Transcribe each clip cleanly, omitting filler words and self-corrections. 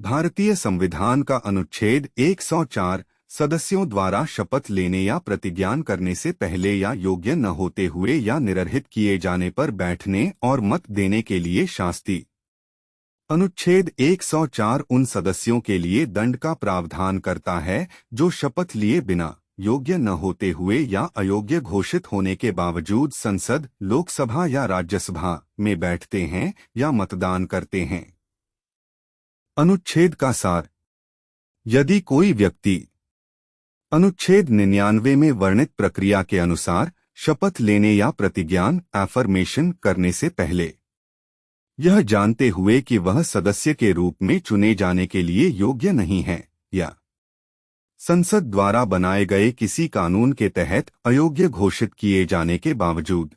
भारतीय संविधान का अनुच्छेद 104 सदस्यों द्वारा शपथ लेने या प्रतिज्ञान करने से पहले या योग्य न होते हुए या निरर्हित किए जाने पर बैठने और मत देने के लिए शास्ति। अनुच्छेद 104 उन सदस्यों के लिए दंड का प्रावधान करता है जो शपथ लिए बिना योग्य न होते हुए या अयोग्य घोषित होने के बावजूद संसद, लोकसभा या राज्यसभा में बैठते हैं या मतदान करते हैं। अनुच्छेद का सार। यदि कोई व्यक्ति अनुच्छेद 99 में वर्णित प्रक्रिया के अनुसार शपथ लेने या प्रतिज्ञान एफर्मेशन करने से पहले यह जानते हुए कि वह सदस्य के रूप में चुने जाने के लिए योग्य नहीं है या संसद द्वारा बनाए गए किसी कानून के तहत अयोग्य घोषित किए जाने के बावजूद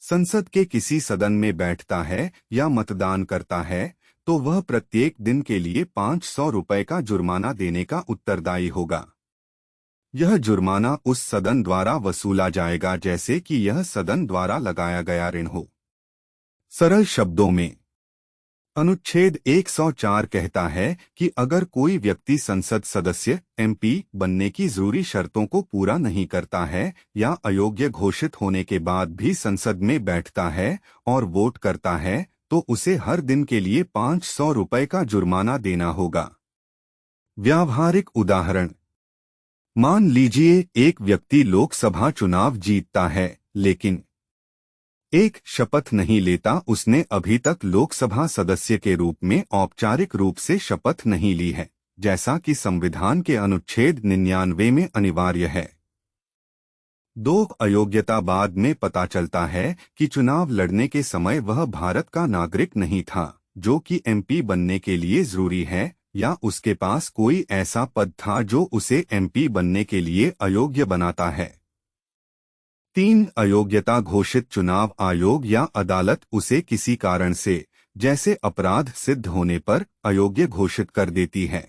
संसद के किसी सदन में बैठता है या मतदान करता है, तो वह प्रत्येक दिन के लिए 500 रुपये का जुर्माना देने का उत्तरदायी होगा। यह जुर्माना उस सदन द्वारा वसूला जाएगा जैसे कि यह सदन द्वारा लगाया गया ऋण हो। सरल शब्दों में अनुच्छेद 104 कहता है कि अगर कोई व्यक्ति संसद सदस्य एमपी बनने की जरूरी शर्तों को पूरा नहीं करता है या अयोग्य घोषित होने के बाद भी संसद में बैठता है और वोट करता है, तो उसे हर दिन के लिए 500 रुपये का जुर्माना देना होगा। व्यावहारिक उदाहरण। मान लीजिए एक व्यक्ति लोकसभा चुनाव जीतता है लेकिन एक शपथ नहीं लेता। उसने अभी तक लोकसभा सदस्य के रूप में औपचारिक रूप से शपथ नहीं ली है, जैसा कि संविधान के अनुच्छेद 99 में अनिवार्य है। 2 अयोग्यता। बाद में पता चलता है कि चुनाव लड़ने के समय वह भारत का नागरिक नहीं था जो कि एमपी बनने के लिए जरूरी है, या उसके पास कोई ऐसा पद था जो उसे एमपी बनने के लिए अयोग्य बनाता है। 3 अयोग्यता। घोषित चुनाव आयोग या अदालत उसे किसी कारण से, जैसे अपराध सिद्ध होने पर, अयोग्य घोषित कर देती है।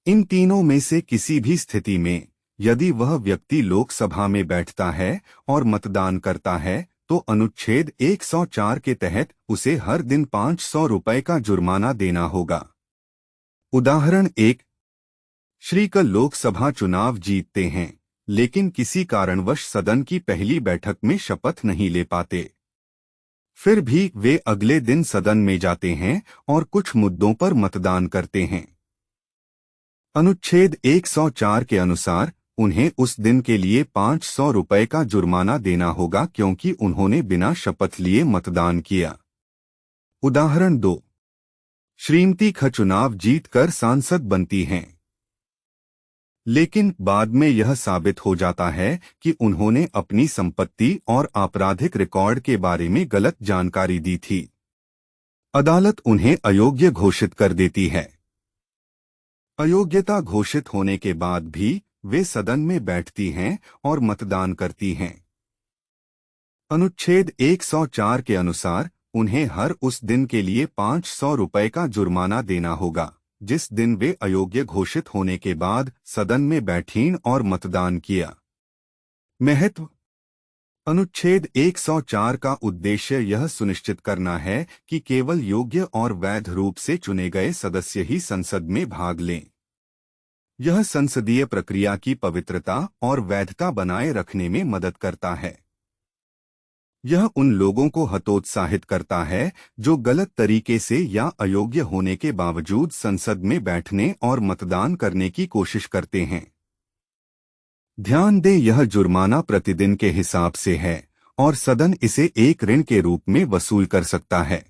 इन तीनों में से किसी भी स्थिति में यदि वह व्यक्ति लोकसभा में बैठता है और मतदान करता है, तो अनुच्छेद 104 के तहत उसे हर दिन 500 रुपये का जुर्माना देना होगा। उदाहरण 1। श्रीकल लोकसभा चुनाव जीतते हैं लेकिन किसी कारणवश सदन की पहली बैठक में शपथ नहीं ले पाते। फिर भी वे अगले दिन सदन में जाते हैं और कुछ मुद्दों पर मतदान करते हैं। अनुच्छेद 104 के अनुसार उन्हें उस दिन के लिए 500 रुपये का जुर्माना देना होगा क्योंकि उन्होंने बिना शपथ लिए मतदान किया। उदाहरण 2। श्रीमती ख चुनाव जीतकर सांसद बनती हैं, लेकिन बाद में यह साबित हो जाता है कि उन्होंने अपनी संपत्ति और आपराधिक रिकॉर्ड के बारे में गलत जानकारी दी थी। अदालत उन्हें अयोग्य घोषित कर देती है। अयोग्यता घोषित होने के बाद भी वे सदन में बैठती हैं और मतदान करती हैं। अनुच्छेद 104 के अनुसार उन्हें हर उस दिन के लिए 500 रुपये का जुर्माना देना होगा जिस दिन वे अयोग्य घोषित होने के बाद सदन में बैठीं और मतदान किया। महत्व। अनुच्छेद 104 का उद्देश्य यह सुनिश्चित करना है कि केवल योग्य और वैध रूप से चुने गए सदस्य ही संसद में भाग लें। यह संसदीय प्रक्रिया की पवित्रता और वैधता बनाए रखने में मदद करता है। यह उन लोगों को हतोत्साहित करता है जो गलत तरीके से या अयोग्य होने के बावजूद संसद में बैठने और मतदान करने की कोशिश करते हैं। ध्यान दें, यह जुर्माना प्रतिदिन के हिसाब से है और सदन इसे एक ऋण के रूप में वसूल कर सकता है।